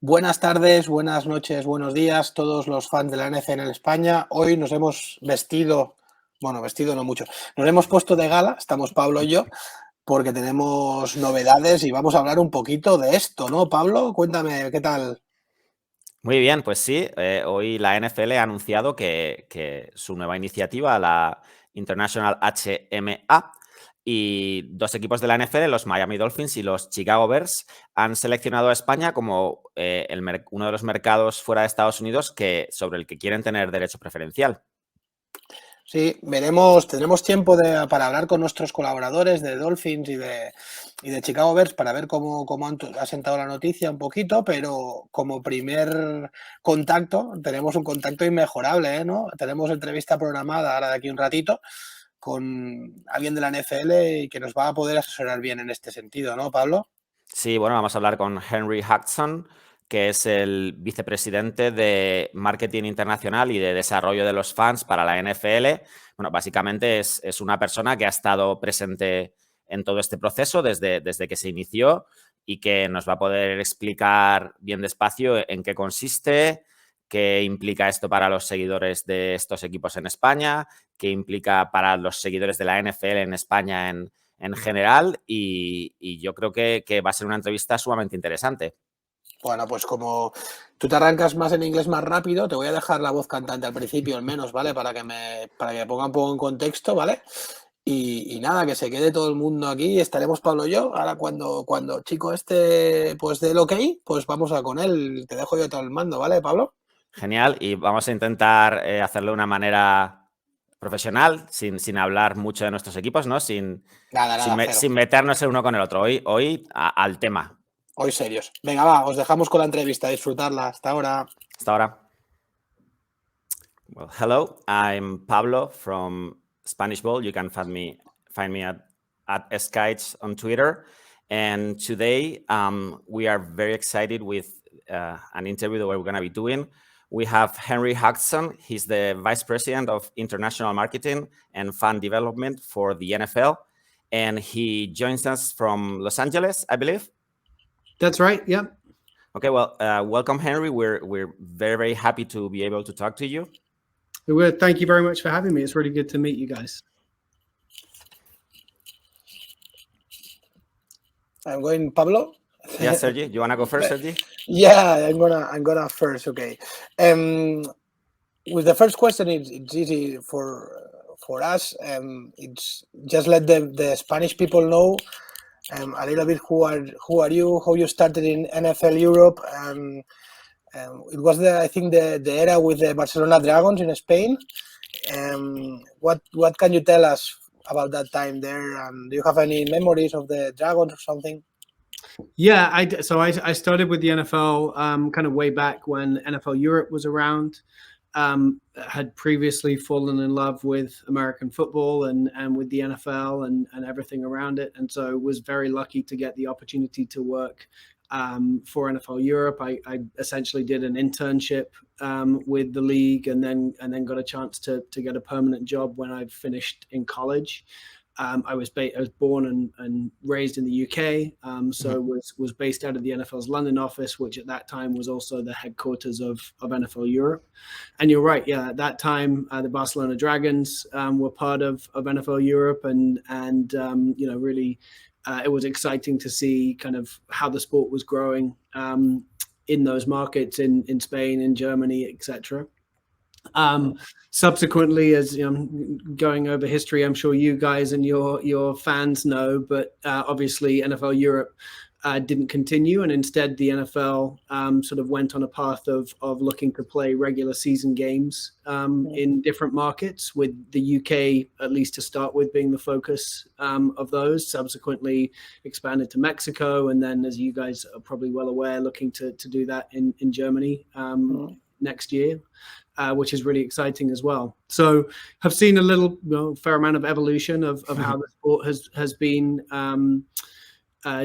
Buenas tardes, buenas noches, buenos días, todos los fans de la NFL en España. Hoy nos hemos vestido, bueno, vestido no mucho, nos hemos puesto de gala, estamos Pablo y yo, porque tenemos novedades y vamos a hablar un poquito de esto, ¿no, Pablo? Cuéntame, ¿qué tal? Muy bien, pues sí, hoy la NFL ha anunciado que su nueva iniciativa, la International HMA, y dos equipos de la NFL, los Miami Dolphins y los Chicago Bears, han seleccionado a España como uno de los mercados fuera de Estados Unidos sobre el que quieren tener derecho preferencial. Sí, tendremos tiempo para hablar con nuestros colaboradores de Dolphins y de Chicago Bears para ver cómo ha sentado la noticia un poquito, pero como primer contacto, tenemos un contacto inmejorable, ¿no? Tenemos entrevista programada ahora de aquí un ratito con alguien de la NFL y que nos va a poder asesorar bien en este sentido, ¿no, Pablo? Sí, bueno, vamos a hablar con Henry Hudson, que es el vicepresidente de Marketing Internacional y de Desarrollo de los Fans para la NFL. Bueno, básicamente es una persona que ha estado presente en todo este proceso desde que se inició y que nos va a poder explicar bien despacio en qué consiste, qué implica esto para los seguidores de estos equipos en España, qué implica para los seguidores de la NFL en España en general y yo creo que va a ser una entrevista sumamente interesante. Bueno, pues como tú te arrancas más en inglés más rápido, te voy a dejar la voz cantante al principio, al menos, ¿vale? Para que me ponga un poco en contexto, ¿vale? Y nada, que se quede todo el mundo aquí, estaremos Pablo y yo. Ahora cuando chico pues dé el ok, pues vamos a con él. Te dejo yo todo el mando, ¿vale, Pablo? Genial, y vamos a intentar hacerlo de una manera profesional, sin hablar mucho de nuestros equipos, ¿no? Nada, cero. Sin meternos el uno con el otro. Hoy al tema. Hoy serios. Venga, va, os dejamos con la entrevista, disfrutarla. Hasta ahora. Hasta ahora. Well, hello, I'm Pablo from Spanish Bowl. You can find me at Skites on Twitter. And today we are very excited with an interview that we're going to be doing. We have Henry Hudson. He's the Vice President of International Marketing and Fan Development for the NFL. And he joins us from Los Angeles, I believe. That's right, yeah. Okay, well, welcome, Henry. We're very, very happy to be able to talk to you. Well, thank you very much for having me. It's really good to meet you guys. I'm going, Pablo. Yeah, Sergi, you wanna go first, Sergi? Yeah, I'm gonna first. Okay. With the first question, it's easy for us. It's just let the Spanish people know a little bit who are you, how you started in NFL Europe. It was I think the era with the Barcelona Dragons in Spain. What can you tell us about that time there? Do you have any memories of the Dragons or something? Yeah, I started with the NFL kind of way back when NFL Europe was around. Had previously fallen in love with American football and with the NFL and everything around it, and so was very lucky to get the opportunity to work for NFL Europe. I essentially did an internship with the league, and then got a chance to get a permanent job when I finished in college. I was born and raised in the UK, so was based out of the NFL's London office, which at that time was also the headquarters of NFL Europe. And you're right, yeah, at that time the Barcelona Dragons were part of NFL Europe, and really it was exciting to see kind of how the sport was growing in those markets in Spain, in Germany, etc. Subsequently, as you know, going over history, I'm sure you guys and your fans know, but obviously NFL Europe didn't continue, and instead the NFL sort of went on a path of looking to play regular season games in different markets, with the UK, at least to start with, being the focus of those. Subsequently expanded to Mexico, and then, as you guys are probably well aware, looking to do that in Germany next year. Which is really exciting as well. So have seen a fair amount of evolution of how the sport has been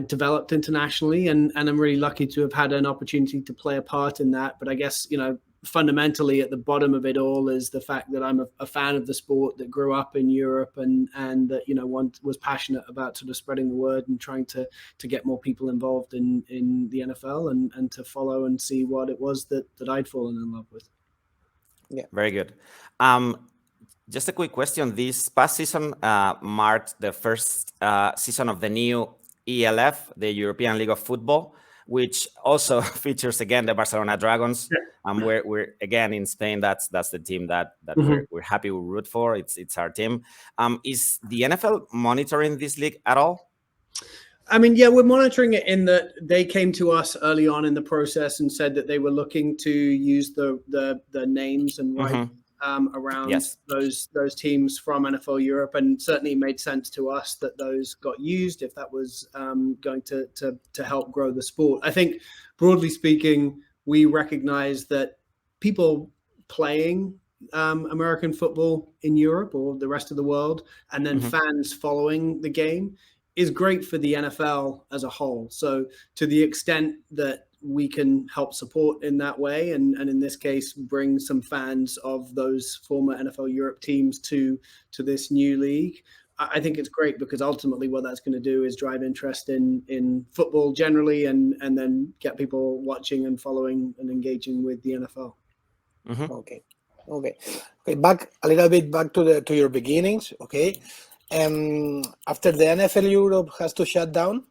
developed internationally, and I'm really lucky to have had an opportunity to play a part in that. But I guess, fundamentally at the bottom of it all is the fact that I'm a fan of the sport, that grew up in Europe, and that, you know, one was passionate about sort of spreading the word and trying to get more people involved in the NFL and to follow and see what it was that I'd fallen in love with. Yeah, very good. Just a quick question. This past season marked the first season of the new ELF, the European League of Football, which also features again the Barcelona Dragons. We're again in Spain. That's the team that we're happy we root for. It's our team. Is the NFL monitoring this league at all? I mean, yeah, we're monitoring it in that they came to us early on in the process and said that they were looking to use the names and rights around those teams from NFL Europe, and certainly made sense to us that those got used if that was going to help grow the sport. I think, broadly speaking, we recognize that people playing American football in Europe or the rest of the world, and then fans following the game, is great for the NFL as a whole. So to the extent that we can help support in that way, and in this case, bring some fans of those former NFL Europe teams to this new league, I think it's great, because ultimately what that's going to do is drive interest in football generally, and then get people watching and following and engaging with the NFL. Okay. Back a little bit to your beginnings. Okay. After the NFL Europe has to shut down,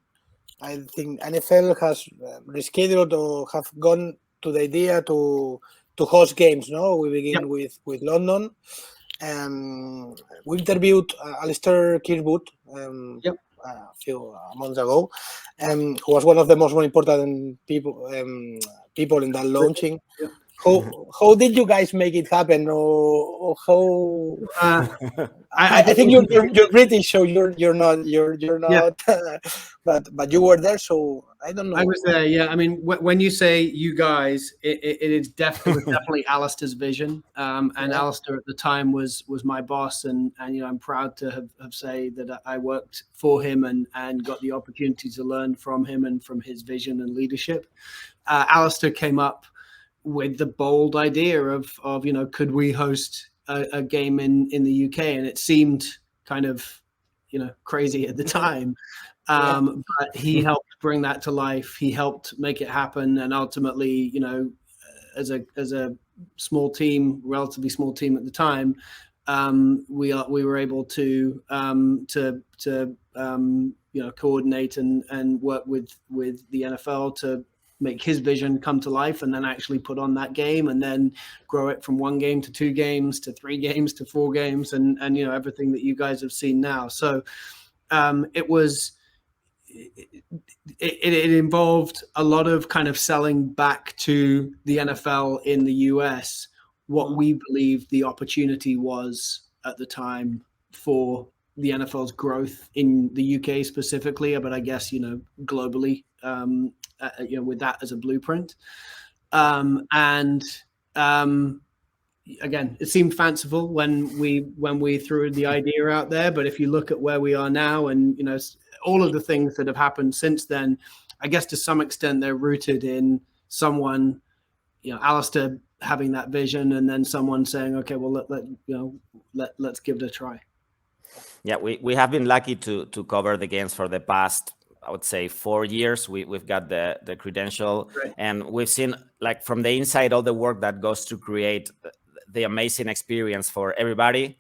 I think NFL has rescheduled or have gone to the idea to host games. No, we begin with London. We interviewed Alistair Kirkwood a few months ago, who was one of the most important people in that launching. How did you guys make it happen, or how? I think you're British, so you're not. But you were there, so I don't know. I was there, yeah. I mean, when you say you guys, it is definitely Alistair's vision. And Alistair at the time was my boss, and you know, I'm proud to have say that I worked for him and got the opportunity to learn from him and from his vision and leadership. Alistair came up with the bold idea of you know, could we host a game in the UK? And it seemed kind of, you know, crazy at the time, but he helped bring that to life. He helped make it happen, and ultimately, you know, as a small team, relatively small team at the time, we were able to you know, coordinate and work with the NFL to make his vision come to life, and then actually put on that game, and then grow it from 1 game to 2 games to 3 games to 4 games, and you know, everything that you guys have seen now. So it involved a lot of kind of selling back to the NFL in the US what we believed the opportunity was at the time for the NFL's growth in the UK specifically, but I guess, you know, globally, you know, with that as a blueprint. Again, it seemed fanciful when we threw the idea out there, but if you look at where we are now, and you know, all of the things that have happened since then, I guess to some extent they're rooted in someone, you know, Alistair having that vision, and then someone saying, okay, well, let's give it a try. Yeah, we have been lucky to cover the games for the past, I would say, 4 years. We've got the credential, right, and we've seen, like, from the inside, all the work that goes to create the amazing experience for everybody,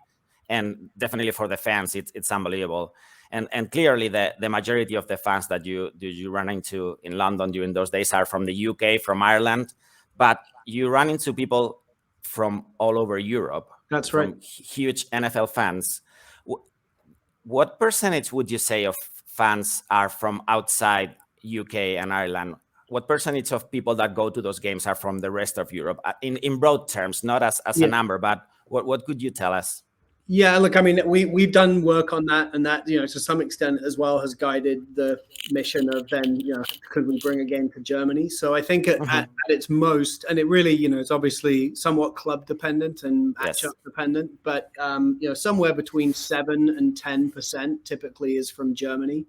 and definitely for the fans. It's unbelievable. And clearly the majority of the fans that you run into in London during those days are from the UK, from Ireland, but you run into people from all over Europe. That's right. Huge NFL fans. What percentage would you say of fans are from outside UK and Ireland? What percentage of people that go to those games are from the rest of Europe? In broad terms, not as a number, but what could you tell us? Yeah, look, I mean, we've done work on that, and that, to some extent as well has guided the mission of then, could we bring a game to Germany? So I think at its most, and it really, it's obviously somewhat club dependent and matchup dependent, but somewhere between 7 and 10% typically is from Germany.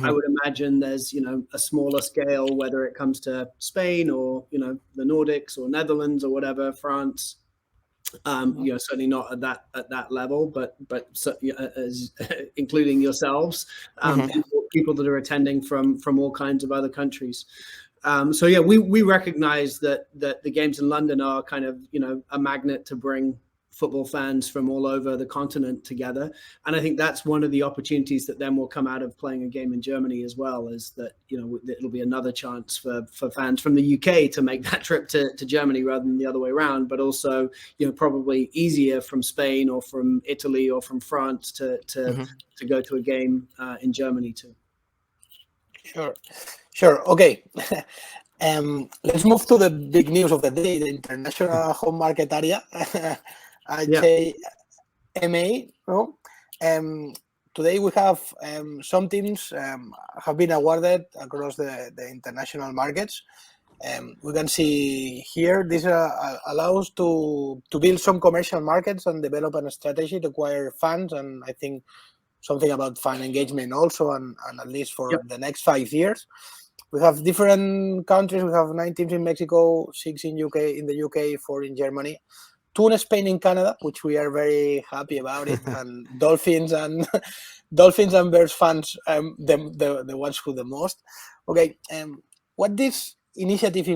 I would imagine there's a smaller scale, whether it comes to Spain or the Nordics or Netherlands or whatever, France. Certainly not at that level, but as including yourselves, people that are attending from all kinds of other countries. So yeah, we recognize that the games in London are kind of a magnet to bring football fans from all over the continent together, and I think that's one of the opportunities that then will come out of playing a game in Germany as well, is that it'll be another chance for fans from the UK to make that trip to Germany rather than the other way around, but also probably easier from Spain or from Italy or from France to go to a game in Germany too. Sure. Okay. Let's move to the big news of the day, the international home market area. IHMA. No? Today we have some teams have been awarded across the international markets. We can see here this allows to build some commercial markets and develop a strategy to acquire fans, and I think something about fan engagement also, and at least for the next 5 years. We have different countries. We have 9 teams in Mexico, 6 in the UK, 4 in Germany, 2 in Spain, in Canada, which we are very happy about it, and Dolphins and Bears fans, the ones who the most. Okay, what this initiative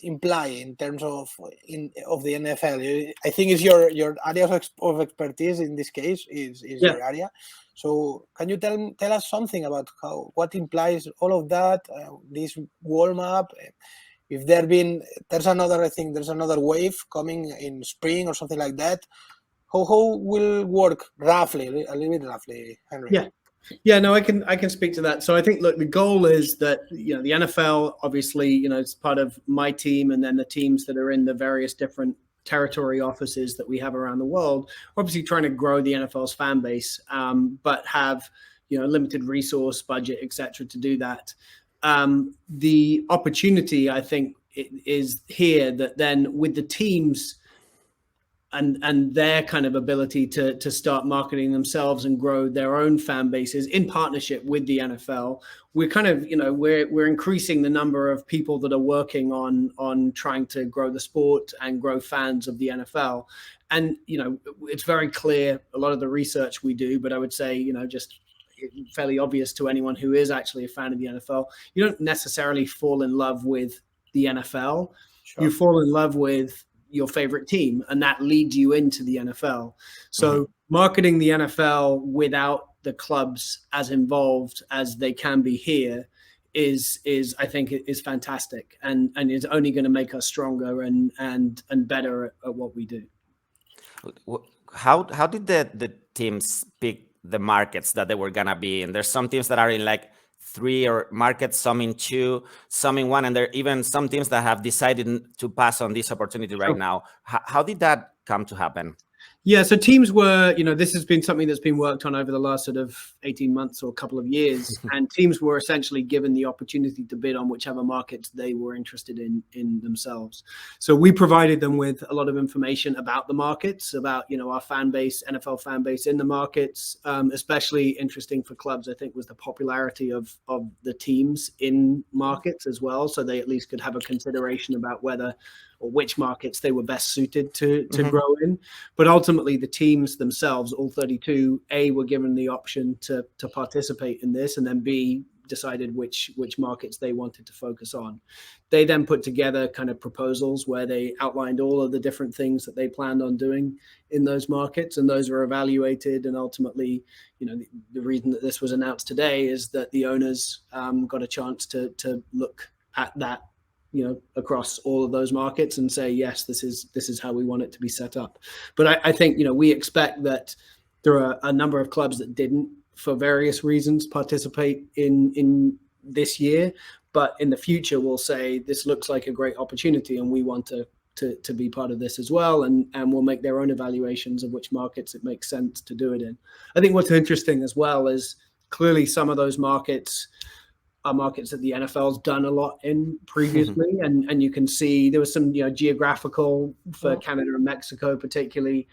imply in terms of the NFL? I think is your area of expertise in this case is your area. So can you tell us something about what implies all of that, this wall map? If there's another wave coming in spring or something like that, how will work roughly, a little bit roughly, Henry? Yeah, no, I can speak to that. So I think, look, the goal is that the NFL, obviously, it's part of my team, and then the teams that are in the various different territory offices that we have around the world, obviously trying to grow the NFL's fan base, but have limited resource, budget, etc. to do that. The opportunity, I think, is here that then with the teams and their kind of ability to start marketing themselves and grow their own fan bases in partnership with the NFL, we're kind of, we're increasing the number of people that are working on trying to grow the sport and grow fans of the NFL. And, it's very clear, a lot of the research we do, but I would say, just fairly obvious to anyone who is actually a fan of the NFL, you don't necessarily fall in love with the NFL. Sure. You fall in love with your favorite team, and that leads you into the NFL. So marketing the NFL without the clubs as involved as they can be here is I think is fantastic, and is only going to make us stronger and better at what we do. How did the teams pick the markets that they were gonna be in? There's some teams that are in like 3 or markets, some in 2, some in 1, and there are even some teams that have decided to pass on this opportunity right now. How did that come to happen? Yeah, so teams were, this has been something that's been worked on over the last sort of 18 months or a couple of years, and teams were essentially given the opportunity to bid on whichever markets they were interested in themselves. So we provided them with a lot of information about the markets, about, our fan base, NFL fan base in the markets. Especially interesting for clubs, I think, was the popularity of the teams in markets as well, so they at least could have a consideration about whether or which markets they were best suited to grow in. But ultimately, the teams themselves, all 32, A, were given the option to participate in this, and then B, decided which markets they wanted to focus on. They then put together kind of proposals where they outlined all of the different things that they planned on doing in those markets, and those were evaluated. And ultimately, the reason that this was announced today is that the owners got a chance to look at that, across all of those markets and say, yes, this is how we want it to be set up. But I think, we expect that there are a number of clubs that didn't, for various reasons, participate in this year. But in the future, we'll say this looks like a great opportunity, and we want to to be part of this as well, and will make their own evaluations of which markets it makes sense to do it in. I think what's interesting as well is clearly some of those markets are markets that the NFL's done a lot in previously, and you can see there was some geographical for Canada and Mexico particularly.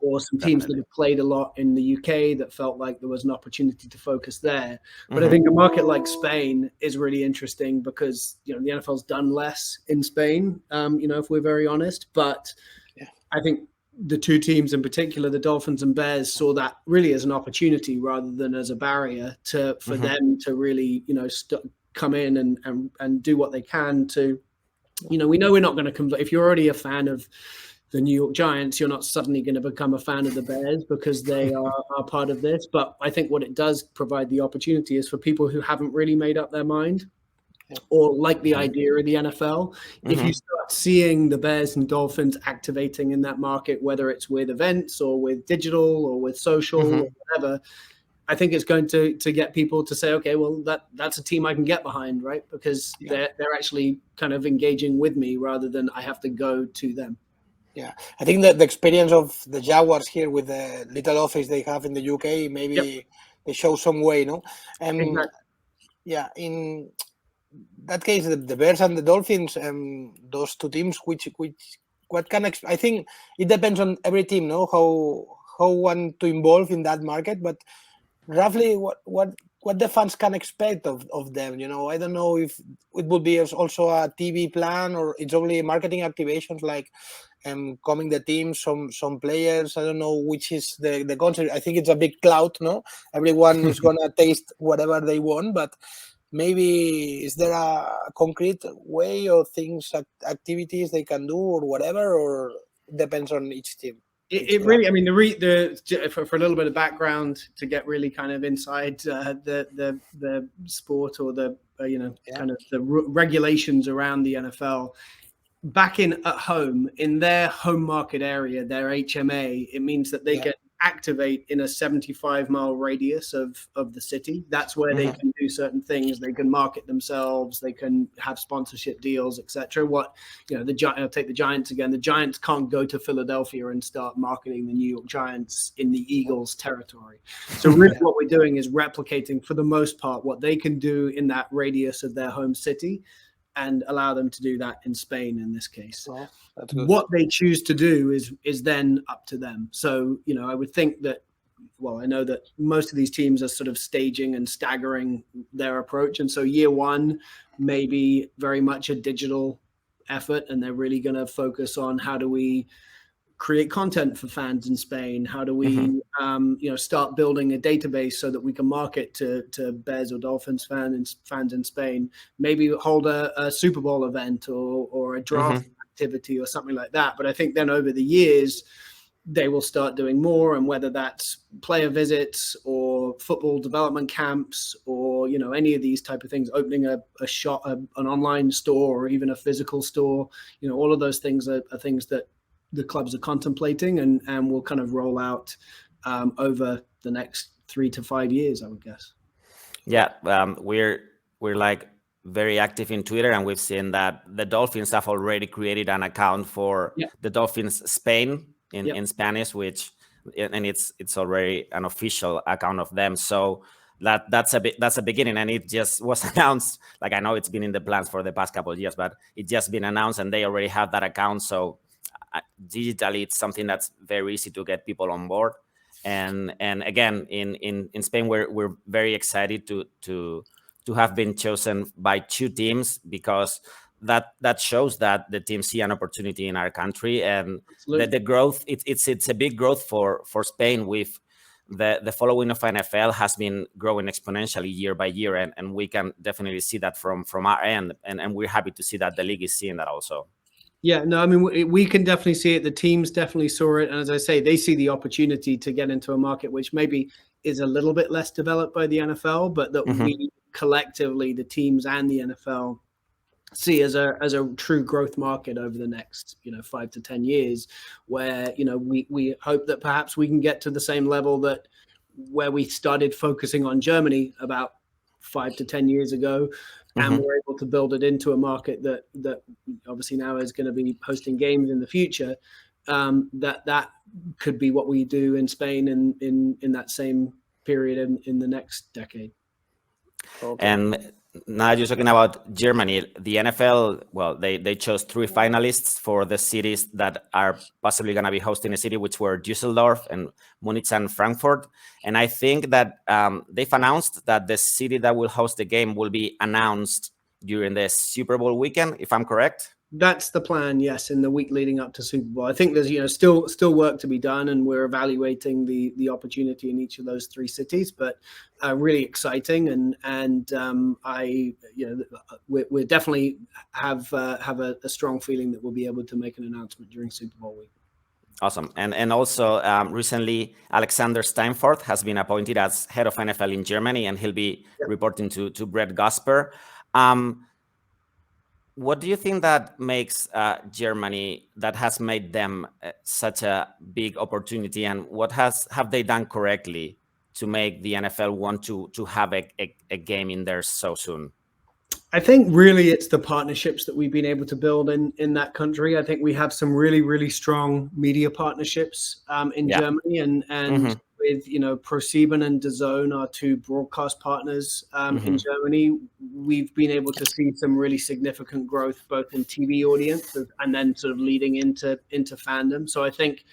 Or some teams that have played a lot in the UK that felt like there was an opportunity to focus there. But I think a market like Spain is really interesting because, the NFL's done less in Spain, if we're very honest. But I think the two teams in particular, the Dolphins and Bears, saw that really as an opportunity rather than as a barrier for them to really, come in and do what they can to, we know we're not going to convert. If you're already a fan of the New York Giants, you're not suddenly going to become a fan of the Bears because they are part of this. But I think what it does provide the opportunity is for people who haven't really made up their mind or like the idea of the NFL. If you start seeing the Bears and Dolphins activating in that market, whether it's with events or with digital or with social or whatever, I think it's going to get people to say, okay, well, that's a team I can get behind, right? Because they're actually kind of engaging with me rather than I have to go to them. Yeah, I think that the experience of the Jaguars here with the little office they have in the UK, maybe they show some way, no? Exactly. Yeah, in that case, the Bears and the Dolphins, those two teams, what can I think it depends on every team, no? How want to involve in that market, but roughly what the fans can expect of them, I don't know if it would be also a TV plan or it's only marketing activations like coming the team, some players. I don't know which is the concept. I think it's a big cloud, no? Everyone is gonna taste whatever they want, but maybe is there a concrete way or things, activities they can do or whatever, or it depends on each team? It really, I mean, for a little bit of background to get really kind of inside the sport or the kind of the regulations around the NFL. Back at home, in their home market area, their HMA, it means that they can activate in a 75-mile radius of the city. That's where they can do certain things. They can market themselves. They can have sponsorship deals, etc. I'll take the Giants again. The Giants can't go to Philadelphia and start marketing the New York Giants in the Eagles' territory. So really what we're doing is replicating, for the most part, what they can do in that radius of their home city and allow them to do that in Spain in this case. Oh, that's good. What they choose to do is then up to them. So, I would think that, I know that most of these teams are sort of staging and staggering their approach. And so year one may be very much a digital effort, and they're really going to focus on how do we create content for fans in Spain? How do we, start building a database so that we can market to Bears or Dolphins fans in Spain? Maybe hold a Super Bowl event or a draft activity or something like that. But I think then over the years, they will start doing more, and whether that's player visits or football development camps or any of these type of things, opening an online store or even a physical store, all of those things are things that the clubs are contemplating and will kind of roll out over the next 3 to 5 years, I would guess. Yeah, we're like very active in Twitter, and we've seen that the Dolphins have already created an account for the Dolphins Spain in Spanish, and it's already an official account of them. So that's a beginning, and it just was announced. Like, I know it's been in the plans for the past couple of years, but it just been announced, and they already have that account. So digitally, it's something that's very easy to get people on board. And again, in Spain, we're very excited to have been chosen by two teams, because that shows that the teams see an opportunity in our country, and the growth. It's a big growth for Spain. With the following of NFL has been growing exponentially year by year, and we can definitely see that from our end, and we're happy to see that the league is seeing that also. Yeah, no, I mean, we can definitely see it. The teams definitely saw it. And as I say, they see the opportunity to get into a market which maybe is a little bit less developed by the NFL, but that we collectively, the teams and the NFL, see as a true growth market over the next 5 to 10 years, where we hope that perhaps we can get to the same level where we started focusing on Germany about 5 to 10 years ago. and we're able to build it into a market that obviously now is going to be hosting games in the future. That could be what we do in Spain in that same period in the next decade. Okay. And now you're talking about Germany. The NFL, well, they chose 3 finalists for the cities that are possibly going to be hosting a city, which were Düsseldorf and Munich and Frankfurt. And I think that they've announced that the city that will host the game will be announced during the Super Bowl weekend, if I'm correct. That's the plan, yes, in the week leading up to Super Bowl. I think there's still work to be done, and we're evaluating the opportunity in each of those 3 cities. But really exciting, and we definitely have a strong feeling that we'll be able to make an announcement during Super Bowl week. Awesome, and also recently Alexander Steinfort has been appointed as head of NFL in Germany, and he'll be reporting to Brett Gusper. What do you think that makes Germany, that has made them such a big opportunity, and what have they done correctly to make the NFL want to have a game in there so soon? I think really it's the partnerships that we've been able to build in that country. I think we have some really, really strong media partnerships in Germany, and with ProSieben and DAZN, our 2 broadcast partners in Germany, we've been able to see some really significant growth both in TV audience and then sort of leading into fandom. So I think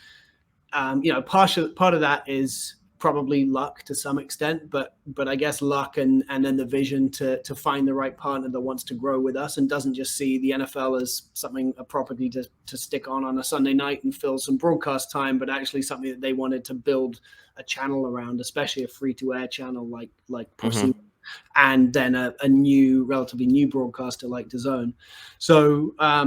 part of that is probably luck to some extent, but I guess luck and then the vision to find the right partner that wants to grow with us and doesn't just see the NFL as a property to stick on a Sunday night and fill some broadcast time, but actually something that they wanted to build a channel around, especially a free-to-air channel like ProSieben. And then a relatively new broadcaster like DAZN. So, I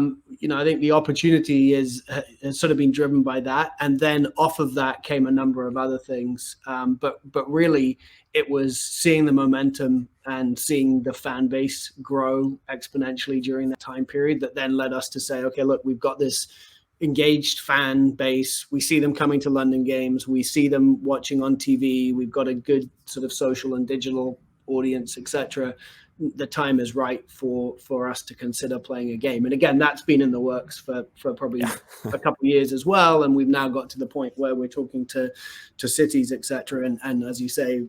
think the opportunity has sort of been driven by that. And then off of that came a number of other things. But really, it was seeing the momentum and seeing the fan base grow exponentially during that time period that then led us to say, okay, look, we've got this engaged fan base. We see them coming to London games. We see them watching on TV. We've got a good sort of social and digital audience, etc. The time is right for us to consider playing a game. And again, that's been in the works for probably a couple of years as well. And we've now got to the point where we're talking to cities, etc. And as you say,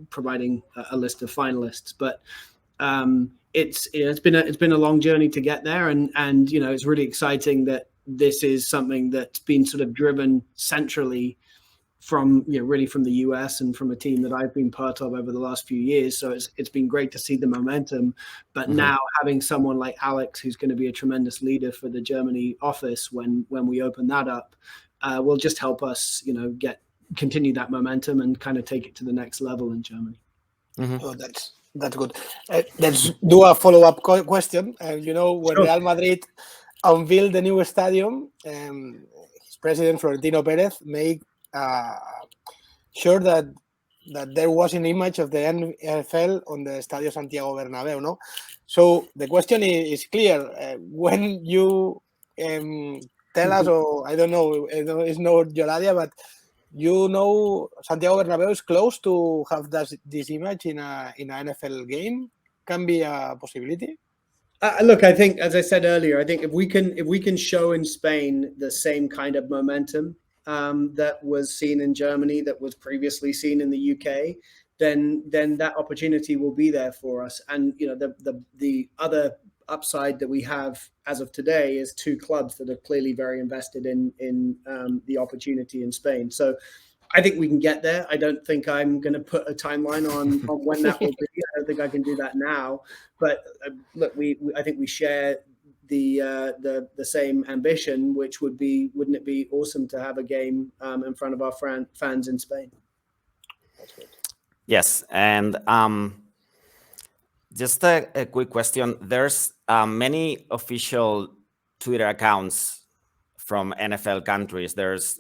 providing a list of finalists. But it's been a long journey to get there, and it's really exciting that this is something that's been sort of driven centrally from really from the US and from a team that I've been part of over the last few years. So it's been great to see the momentum, but now having someone like Alex, who's going to be a tremendous leader for the Germany office when we open that up, will just help us, continue that momentum and kind of take it to the next level in Germany. Oh, that's good. Let's do a follow-up question. When Real Madrid unveiled the new stadium, his president Florentino Perez made sure that there was an image of the NFL on the Estadio Santiago Bernabéu, no? So the question is clear. When you tell us, or I don't know, it's not your idea, but Santiago Bernabéu is close to have this image in an NFL game. Can be a possibility. Look, I think, as I said earlier, I think if we can show in Spain the same kind of momentum that was seen in Germany, that was previously seen in the UK, then that opportunity will be there for us. And the other upside that we have as of today is 2 clubs that are clearly very invested in the opportunity in Spain. So I think we can get there. I don't think I'm going to put a timeline on when that will be. I don't think I can do that now. But look, I think we share the same ambition, which wouldn't it be awesome to have a game in front of our fans in Spain? That's good. Yes, and just a quick question. There's many official Twitter accounts from NFL countries. There's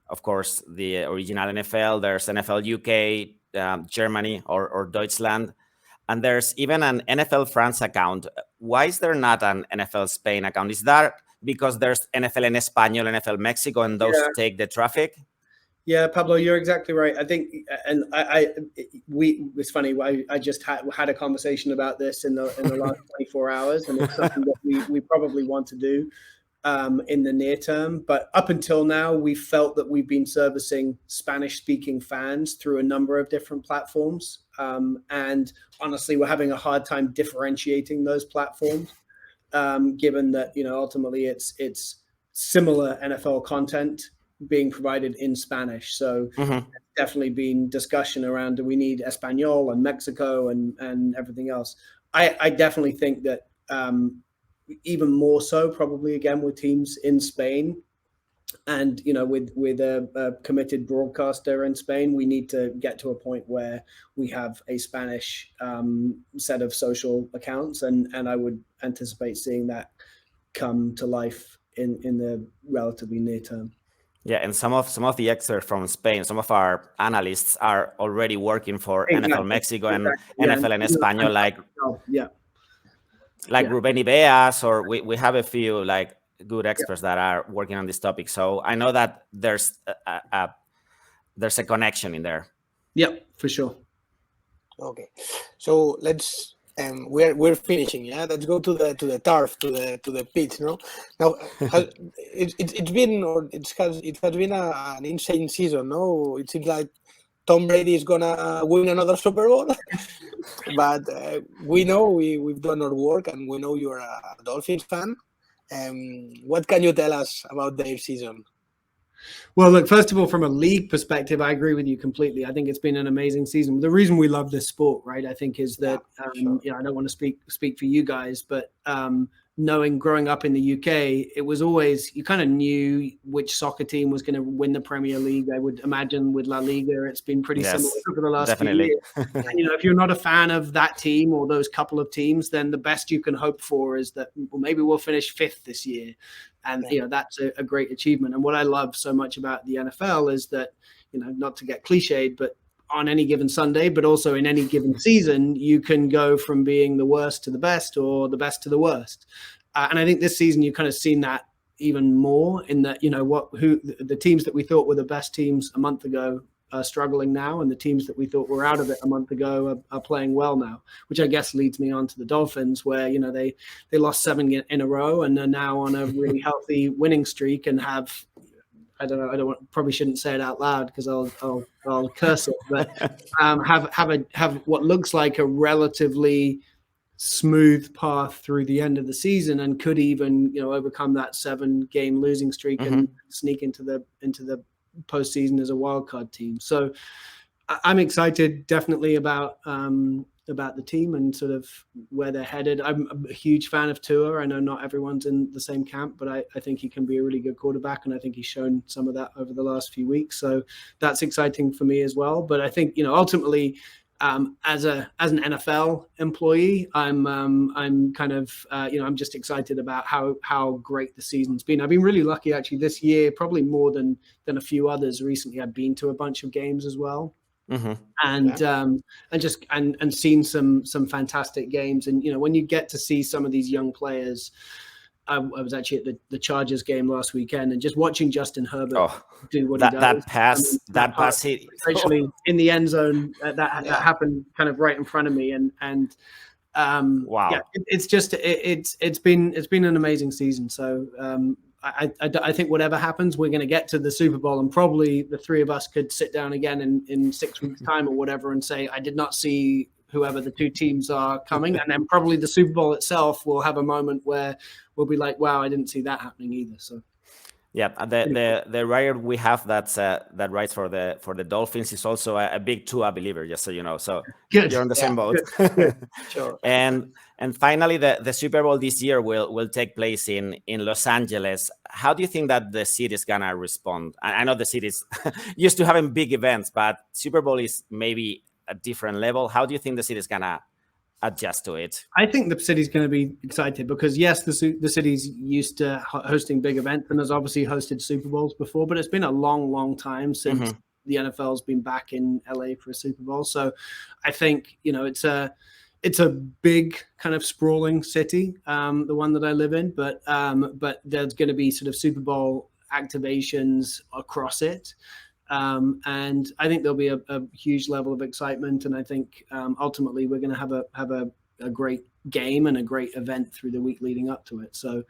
of course the original NFL. There's NFL UK, Germany or Deutschland. And there's even an NFL France account. Why is there not an NFL Spain account? Is that because there's NFL en Español, NFL Mexico, and those take the traffic? Yeah, Pablo, you're exactly right. I think, and it's funny. I just had a conversation about this in the last 24 hours, and it's something that we probably want to do in the near term. But up until now, we felt that we've been servicing Spanish-speaking fans through a number of different platforms, and honestly, we're having a hard time differentiating those platforms, given that ultimately it's similar NFL content being provided in Spanish. So definitely been discussion around, do we need Espanol and Mexico and everything else? I definitely think that even more so probably again with teams in Spain and with a committed broadcaster in Spain, we need to get to a point where we have a Spanish set of social accounts, and I would anticipate seeing that come to life in the relatively near term. Yeah, and some of the experts from Spain, some of our analysts are already working for NFL Mexico and NFL en Español, like Rubén Ibeas, or we have a few like good experts that are working on this topic. So I know that there's a connection in there. Yep, for sure. Okay, so let's. We're finishing. Yeah, let's go to the turf, to the pitch. No, now it has been an insane season. No, it seems like Tom Brady is gonna win another Super Bowl, but we know we've done our work, and we know you're a Dolphins fan. What can you tell us about their season? Well, look, first of all, from a league perspective, I agree with you completely. I think it's been an amazing season. The reason we love this sport, right, I think is that, sure. I don't want to speak for you guys, but growing up in the UK, it was always, you kind of knew which soccer team was going to win the Premier League. I would imagine with La Liga, it's been pretty similar over the last few years. And, if you're not a fan of that team or those couple of teams, then the best you can hope for is that, well, maybe we'll finish 5th this year. And, that's a great achievement. And what I love so much about the NFL is that, not to get cliched, but on any given Sunday, but also in any given season, you can go from being the worst to the best or the best to the worst. And I think this season, you've kind of seen that even more in that, the teams that we thought were the best teams a month ago are struggling now, and the teams that we thought were out of it a month ago are playing well now, which I guess leads me on to the Dolphins, where they lost 7 in a row and are now on a really healthy winning streak and have, I don't know, probably shouldn't say it out loud because I'll curse it, but have what looks like a relatively smooth path through the end of the season, and could even overcome that 7-game losing streak and sneak into the postseason as a wildcard team. So I'm excited definitely about the team and sort of where they're headed. I'm a huge fan of Tua. I know not everyone's in the same camp, but I think he can be a really good quarterback, and I think he's shown some of that over the last few weeks. So that's exciting for me as well. But I think ultimately, as an NFL employee, I'm kind of I'm just excited about how great the season's been. I've been really lucky actually this year, probably more than a few others recently. I've been to a bunch of games as well, and seen some fantastic games. And when you get to see some of these young players. I was actually at the Chargers game last weekend, and just watching Justin Herbert do what he does. That pass, actually in the end zone, that happened kind of right in front of me, and wow, yeah, it's been an amazing season. So I think whatever happens, we're going to get to the Super Bowl, and probably the three of us could sit down again in 6 weeks' time or whatever and say, I did not see whoever the two teams are coming. And then probably the Super Bowl itself will have a moment where we'll be like, wow, I didn't see that happening either. So yeah, the writer we have that writes for the Dolphins is also a big Tua believer, just so you know. So good. You're on the same boat. Sure. And finally, the Super Bowl this year will take place in Los Angeles. How do you think that the city is gonna respond? I know the city's used to having big events, but Super Bowl is maybe a different level. How do you think the city is gonna adjust to it? I think the city's going to be excited because yes, the city's used to hosting big events and has obviously hosted Super Bowls before, but it's been a long time since the NFL's been back in LA for a Super Bowl. So I think it's a big kind of sprawling city, the one that I live in, but there's going to be sort of Super Bowl activations across it. And I think there'll be a huge level of excitement. And I think ultimately we're going to have a great game and a great event through the week leading up to it. So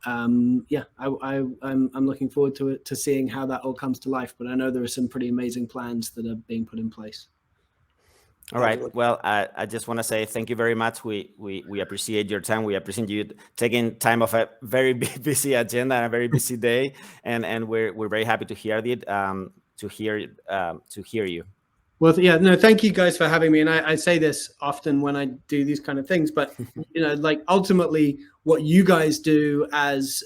I'm looking forward to it, to seeing how that all comes to life. But I know there are some pretty amazing plans that are being put in place. All right. Well, I just want to say thank you very much. We appreciate your time. We appreciate you taking time off a very busy agenda and a very busy day, and we're very happy to hear it. To hear you. Well, yeah, no, thank you guys for having me. And I say this often when I do these kind of things, but like ultimately, what you guys do as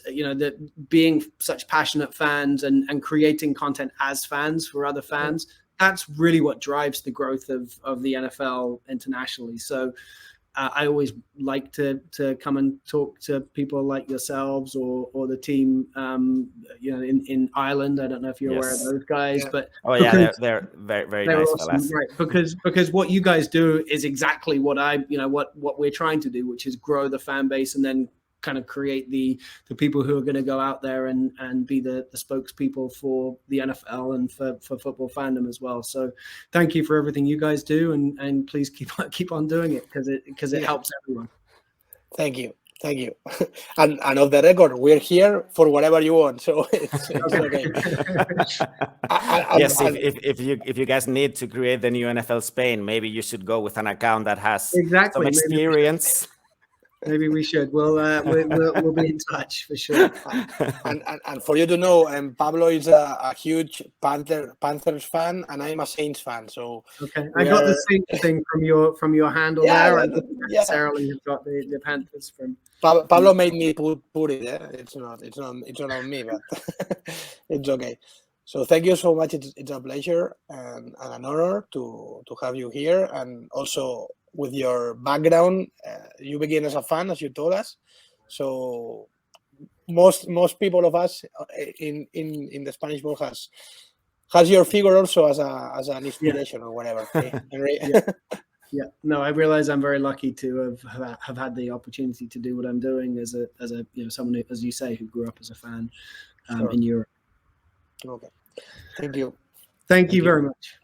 being such passionate fans and creating content as fans for other fans. That's really what drives the growth of the NFL internationally. So I always like to come and talk to people like yourselves or the team, in Ireland. I don't know if you're aware of those guys, but they're very, very nice awesome, fellas. right? Because what you guys do is exactly what what we're trying to do, which is grow the fan base and then kind of create the people who are going to go out there and be the spokespeople for the NFL and for football fandom as well. So thank you for everything you guys do, and please keep on doing it because it helps everyone. Thank you. And off the record, we're here for whatever you want, so it's okay. Yes, if you guys need to create the new NFL Spain, maybe you should go with an account that has some experience. Maybe we should. We'll be in touch for sure. And for you to know, Pablo is a huge Panthers fan, and I'm a Saints fan. So okay, I got the Saints thing from your handle there. I don't necessarily have got the Panthers from. Pablo made me put it. It's not on me, but it's okay. So thank you so much. It's a pleasure and an honor to have you here, and also with your background, you begin as a fan, as you told us. So most people of us in the Spanish world has your figure also as an inspiration or whatever. Henry? Yeah. No, I realize I'm very lucky to have had the opportunity to do what I'm doing as a someone who, as you say, who grew up as a fan in Europe. Okay. Thank you. Thank you very much.